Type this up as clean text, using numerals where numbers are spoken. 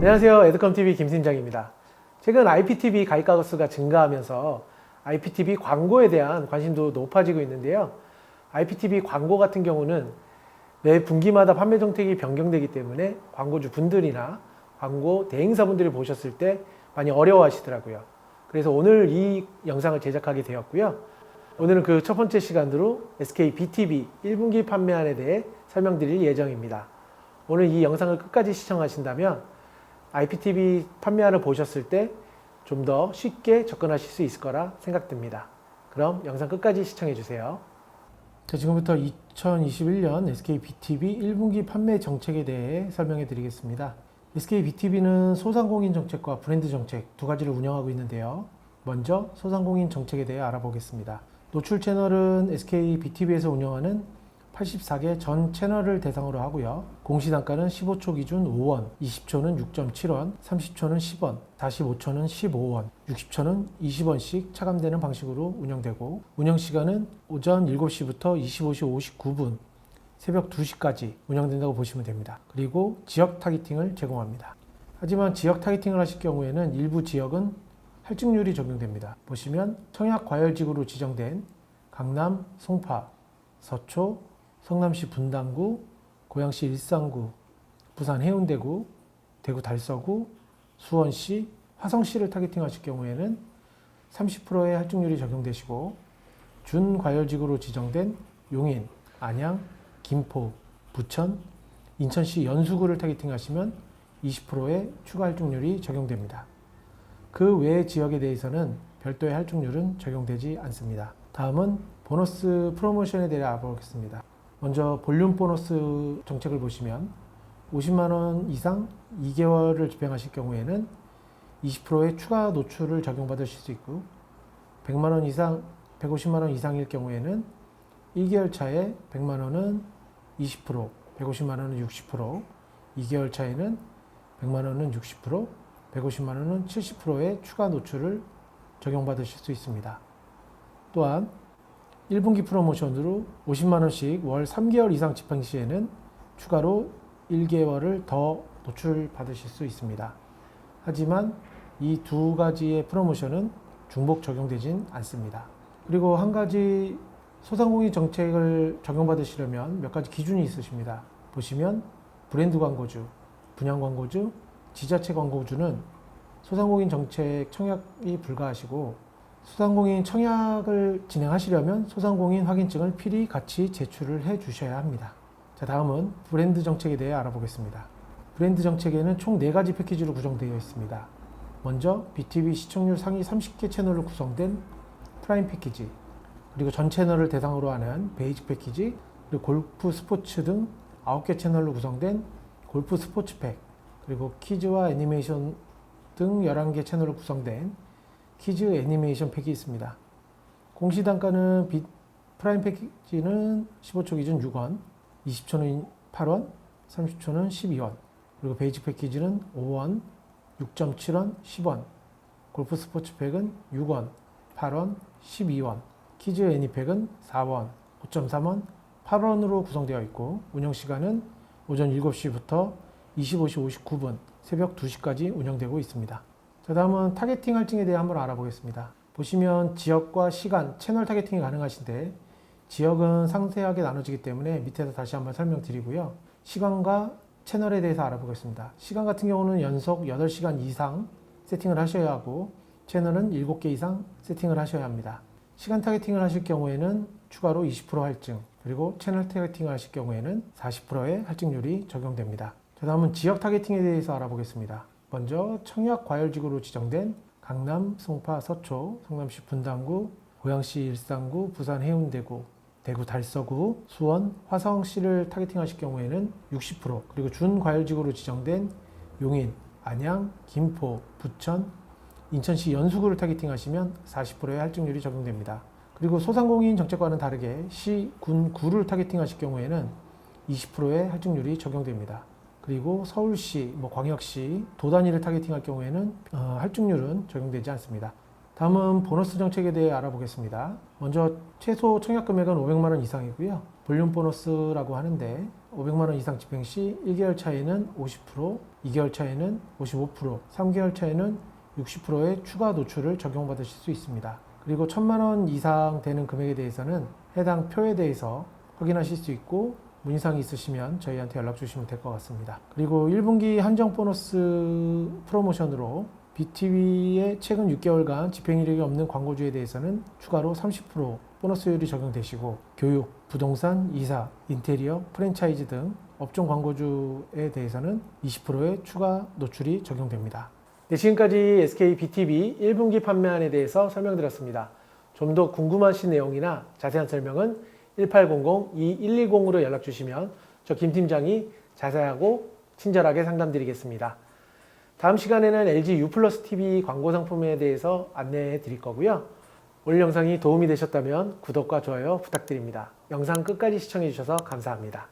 안녕하세요. 에듀컴TV 김신장입니다. 최근 IPTV 가입가 수가 증가하면서 IPTV 광고에 대한 관심도 높아지고 있는데요. IPTV 광고 같은 경우는 매 분기마다 판매 정책이 변경되기 때문에 광고주 분들이나 광고 대행사분들이 보셨을 때 많이 어려워하시더라고요. 그래서 오늘 이 영상을 제작하게 되었고요. 오늘은 그 첫 번째 시간으로 SKBTV 1분기 판매안에 대해 설명드릴 예정입니다. 오늘 이 영상을 끝까지 시청하신다면 IPTV 판매안을 보셨을 때 좀 더 쉽게 접근하실 수 있을 거라 생각됩니다. 그럼 영상 끝까지 시청해 주세요. 자, 지금부터 2021년 SKBTV 1분기 판매 정책에 대해 설명해 드리겠습니다. SKBTV는 소상공인 정책과 브랜드 정책 두 가지를 운영하고 있는데요. 먼저 소상공인 정책에 대해 알아보겠습니다. 노출 채널은 SKBTV에서 운영하는 84개 전 채널을 대상으로 하고요. 공시단가는 15초 기준 5원, 20초는 6.7원, 30초는 10원, 45초는 15원, 60초는 20원씩 차감되는 방식으로 운영되고, 운영시간은 오전 7시부터 25시 59분, 새벽 2시까지 운영된다고 보시면 됩니다. 그리고 지역 타겟팅을 제공합니다. 하지만 지역 타겟팅을 하실 경우에는 일부 지역은 할증률이 적용됩니다. 보시면 청약과열지구로 지정된 강남, 송파, 서초, 성남시 분당구, 고양시 일산구, 부산 해운대구, 대구 달서구, 수원시, 화성시를 타겟팅하실 경우에는 30%의 할증률이 적용되시고, 준과열지구로 지정된 용인, 안양, 김포, 부천, 인천시 연수구를 타겟팅하시면 20%의 추가 할증률이 적용됩니다. 그 외의 지역에 대해서는 별도의 할증률은 적용되지 않습니다. 다음은 보너스 프로모션에 대해 알아보겠습니다. 먼저 볼륨 보너스 정책을 보시면 50만원 이상 2개월을 집행하실 경우에는 20%의 추가 노출을 적용받으실 수 있고, 100만원 이상, 150만원 이상일 경우에는 1개월 차에 100만원은 20%, 150만원은 60%, 2개월 차에는 100만원은 60%, 150만원은 70%의 추가 노출을 적용받으실 수 있습니다. 또한 1분기 프로모션으로 50만원씩 월 3개월 이상 집행 시에는 추가로 1개월을 더 노출 받으실 수 있습니다. 하지만 이 두 가지의 프로모션은 중복 적용되진 않습니다. 그리고 한 가지 소상공인 정책을 적용받으시려면 몇 가지 기준이 있으십니다. 보시면 브랜드 광고주, 분양 광고주, 지자체 광고주는 소상공인 정책 청약이 불가하시고, 소상공인 청약을 진행하시려면 소상공인 확인증을 필히 같이 제출을 해 주셔야 합니다. 자, 다음은 브랜드 정책에 대해 알아보겠습니다. 브랜드 정책에는 총 4가지 패키지로 구성되어 있습니다. 먼저 BTV 시청률 상위 30개 채널로 구성된 프라임 패키지, 그리고 전 채널을 대상으로 하는 베이직 패키지, 그리고 골프 스포츠 등 9개 채널로 구성된 골프 스포츠 팩, 그리고 키즈와 애니메이션 등 11개 채널로 구성된 키즈 애니메이션 팩이 있습니다. 공시단가는 프라임 패키지는 15초 기준 6원, 20초는 8원, 30초는 12원, 그리고 베이직 패키지는 5원, 6.7원, 10원, 골프 스포츠 팩은 6원, 8원, 12원, 키즈 애니팩은 4원, 5.3원, 8원으로 구성되어 있고, 운영시간은 오전 7시부터 25시 59분, 새벽 2시까지 운영되고 있습니다. 자, 다음은 타겟팅 할증에 대해 한번 알아보겠습니다. 보시면 지역과 시간, 채널 타겟팅이 가능하신데, 지역은 상세하게 나눠지기 때문에 밑에서 다시 한번 설명드리고요. 시간과 채널에 대해서 알아보겠습니다. 시간 같은 경우는 연속 8시간 이상 세팅을 하셔야 하고, 채널은 7개 이상 세팅을 하셔야 합니다. 시간 타겟팅을 하실 경우에는 추가로 20% 할증, 그리고 채널 타겟팅을 하실 경우에는 40%의 할증률이 적용됩니다. 자, 다음은 지역 타겟팅에 대해서 알아보겠습니다. 먼저 청약과열지구로 지정된 강남, 송파, 서초, 성남시 분당구, 고양시 일산구, 부산 해운대구, 대구 달서구, 수원, 화성시를 타겟팅하실 경우에는 60%, 그리고 준과열지구로 지정된 용인, 안양, 김포, 부천, 인천시 연수구를 타겟팅하시면 40%의 할증률이 적용됩니다. 그리고 소상공인 정책과는 다르게 시, 군, 구를 타겟팅하실 경우에는 20%의 할증률이 적용됩니다. 그리고 서울시, 광역시, 도 단위를 타겟팅할 경우에는 할증률은 적용되지 않습니다. 다음은 보너스 정책에 대해 알아보겠습니다. 먼저 최소 청약 금액은 500만 원 이상이고요. 볼륨 보너스라고 하는데 500만 원 이상 집행 시 1개월 차에는 50%, 2개월 차에는 55%, 3개월 차에는 60%의 추가 노출을 적용받으실 수 있습니다. 그리고 1,000만 원 이상 되는 금액에 대해서는 해당 표에 대해서 확인하실 수 있고 문의사항이 있으시면 저희한테 연락 주시면 될 것 같습니다. 그리고 1분기 한정 보너스 프로모션으로 BTV의 최근 6개월간 집행 이력이 없는 광고주에 대해서는 추가로 30% 보너스율이 적용되시고 교육, 부동산, 이사, 인테리어, 프랜차이즈 등 업종 광고주에 대해서는 20%의 추가 노출이 적용됩니다. 네, 지금까지 SK BTV 1분기 판매안에 대해서 설명드렸습니다. 좀 더 궁금하신 내용이나 자세한 설명은 1800-2110으로 연락 주시면 저 김 팀장이 자세하고 친절하게 상담드리겠습니다. 다음 시간에는 LG U 플러스 TV 광고 상품에 대해서 안내해 드릴 거고요. 오늘 영상이 도움이 되셨다면 구독과 좋아요 부탁드립니다. 영상 끝까지 시청해 주셔서 감사합니다.